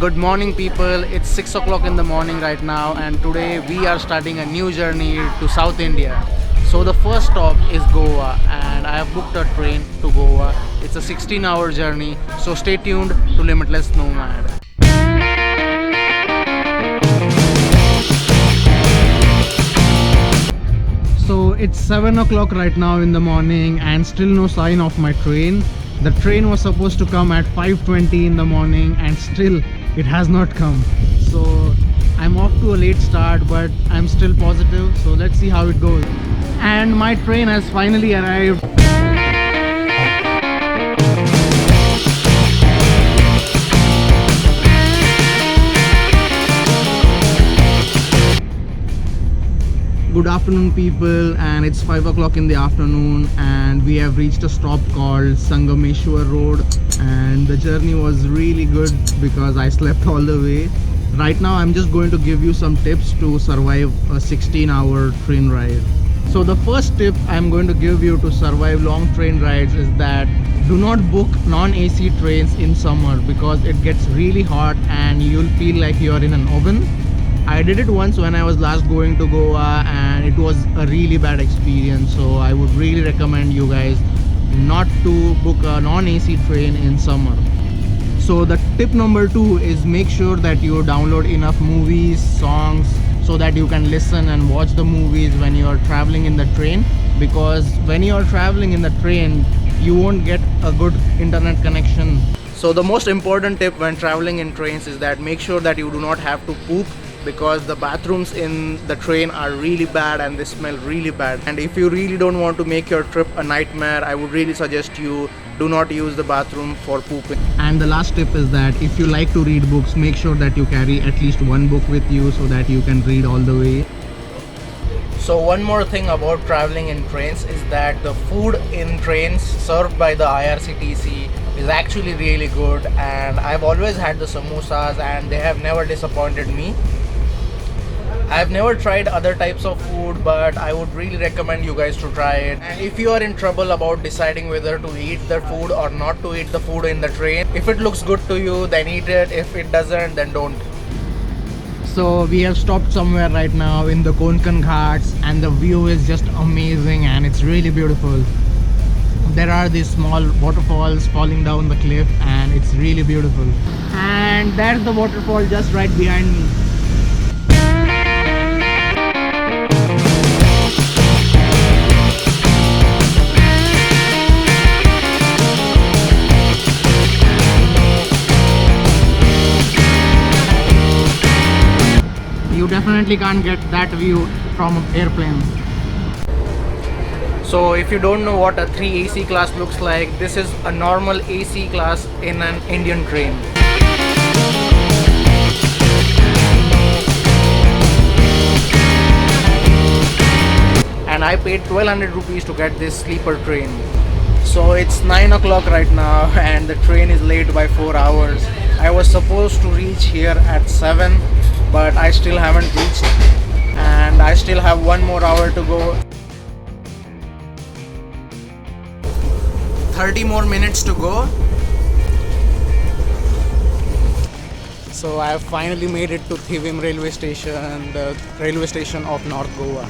Good morning, people. It's 6 o'clock in the morning right now, and today we are starting a new journey to South India. So, the first stop is Goa, and I have booked a train to Goa. It's a 16-hour journey, so stay tuned to Limitless Nomad. So, it's 7 o'clock right now in the morning, and still no sign of my train. The train was supposed to come at 5:20 in the morning, and still it has not come. So I'm off to a late start, but I'm still positive, so let's see how it goes. And my train has finally arrived. Good afternoon, people, and it's 5 o'clock in the afternoon, and we have reached a stop called Sangameshwar Road, and the journey was really good because I slept all the way. Right now I'm just going to give you some tips to survive a 16-hour train ride. So the first tip I'm going to give you to survive long train rides is that do not book non-AC trains in summer because it gets really hot and you'll feel like you're in an oven. I did it once when I was last going to Goa, and it was a really bad experience, so I would really recommend you guys not to book a non-AC train in summer. So the tip number 2 is make sure that you download enough movies, songs, so that you can listen and watch the movies when you are traveling in the train, because when you are traveling in the train you won't get a good internet connection. So the most important tip when traveling in trains is that make sure that you do not have to poop, because the bathrooms in the train are really bad and they smell really bad. And if you really don't want to make your trip a nightmare, I would really suggest you do not use the bathroom for pooping. And the last tip is that if you like to read books, make sure that you carry at least one book with you so that you can read all the way. So one more thing about traveling in trains is that the food in trains served by the IRCTC is actually really good, and I've always had the samosas and they have never disappointed me. I've never tried other types of food, but I would really recommend you guys to try it. And if you are in trouble about deciding whether to eat the food or not to eat the food in the train, if it looks good to you, then eat it. If it doesn't, then don't. So we have stopped somewhere right now in the Konkan Ghats, and the view is just amazing and it's really beautiful. There are these small waterfalls falling down the cliff, and it's really beautiful. And there's the waterfall just right behind me. You definitely can't get that view from an airplane. So if you don't know what a 3 AC class looks like, this is a normal AC class in an Indian train. And I paid 1200 rupees to get this sleeper train. So it's 9 o'clock right now and the train is late by 4 hours. I was supposed to reach here at 7, but I still haven't reached, and I still have 1 more hour to go. 30 more minutes to go. So I have finally made it to Thivim railway station, the railway station of North Goa.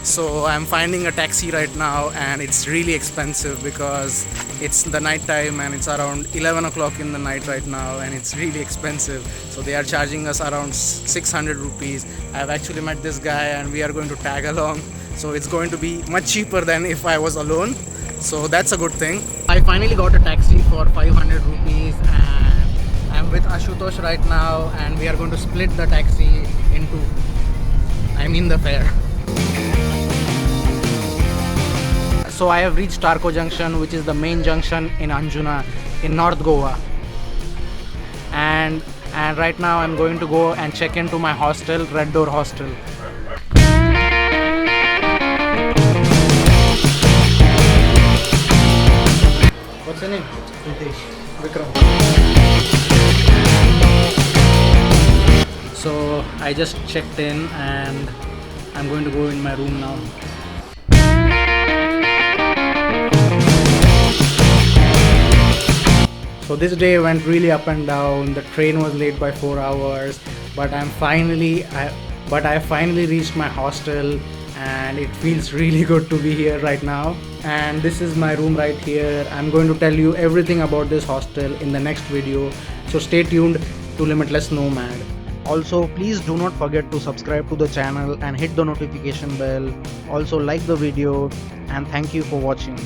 So I'm finding a taxi right now, and it's really expensive because it's the night time and it's around 11 o'clock in the night right now, and it's really expensive. So they are charging us around 600 rupees. I've actually met this guy and we are going to tag along. So it's going to be much cheaper than if I was alone. So that's a good thing. I finally got a taxi for 500 rupees, and I'm with Ashutosh right now, and we are going to split the taxi in two. I mean the fare. So I have reached Tarko Junction, which is the main junction in Anjuna in North Goa. And right now I'm going to go and check into my hostel, Red Door Hostel. What's your name? Vikram. So I just checked in and I'm going to go in my room now. So this day went really up and down. The train was late by 4 hours, but I finally reached my hostel, and it feels really good to be here right now. And this is my room right here. I'm going to tell you everything about this hostel in the next video, so stay tuned to Limitless Nomad. Also, please do not forget to subscribe to the channel and hit the notification bell. Also, like the video, and thank you for watching.